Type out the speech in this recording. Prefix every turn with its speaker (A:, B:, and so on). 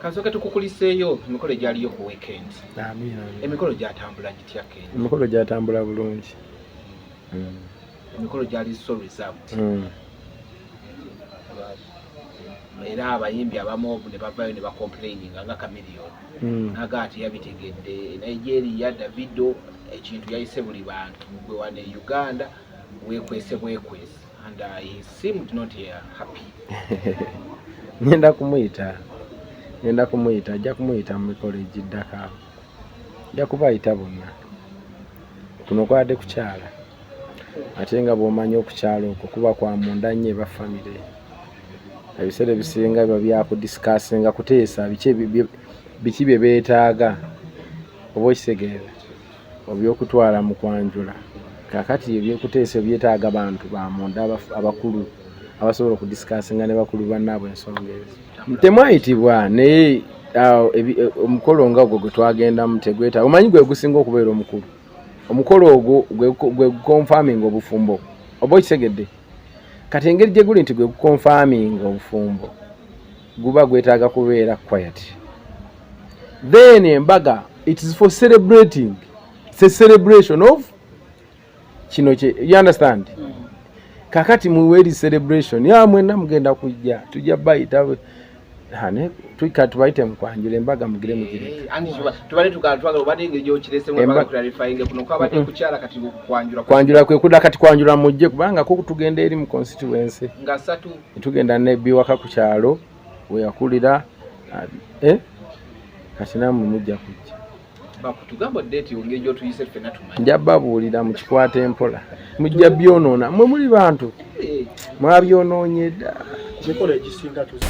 A: Kasoke tukukuliseeyo emikolo gyaliyo ku weekend.
B: Amina.
A: Emikolo gyatambula gitya Ken?
B: Emikolo gyatambula bulungi.
A: Emikolo gyali so reserved. Era abayimbi abamu ne bavayo ne bacomplaining nga Chameleone. Naga ati yabitegedde Nigeria Davido ekintu yayise buli bantu gwe wane Uganda wekwese and he seemed not happy.
B: Ngenda kumuyita ajja kumuyita mu mikolo egiddako. Ajja kubayita bonna. Kuno kwadde kukyala. Ate nga bw'omanyi okukyala okwo kuba kwa munda nnyo eba famire. Ebiseera ebisinga biba byakudisikasinga kuteesa biki bye beetaaga oba okitegeera obyokutwala mu kwanjula. Kakati ebyekuteesa byetaaga abantu bamunda abakulu abasobola okudisikasinga ne bakulu bannaabwe ensonga ezo. Temwayitibwa naye omukolo nga ogwo gwe twagendamu tegwetaaga. Omanyi gwe gusinga okubeera omukulu. Omukolo ogwo gwe confirming obufumbo oba okitegedde. Kati engeri gye guli nti gwe confirming obufumbo guba gwetaaga kubeera quiet. Then embaga it is for celebrating. It's a celebration of kino kye, you understand? Kakati muweri celebration ya mwenda mugenda kujja tujja bayita hane tubayite mukwanjula embaga mugire mugire.
A: Tubale tukatwaga obadde ng'ejo kirese mu embaga clarifying kuno kwa badde kukyala kati
B: kwanjula kwe kuda kati kwanjula mujje kubanga ko tugenda eri mu constituency
A: nga 3
B: tugenda nebbi waka ku kyalo we yakulira kati namwe mujja kujja
A: bakutugamba date yongejo tuyise fena tumanyi
B: njababuulira mu kikwate empola mujja byonoona mwe muli bantu mwabyonoonye dda
C: mikolo egisinga tuzi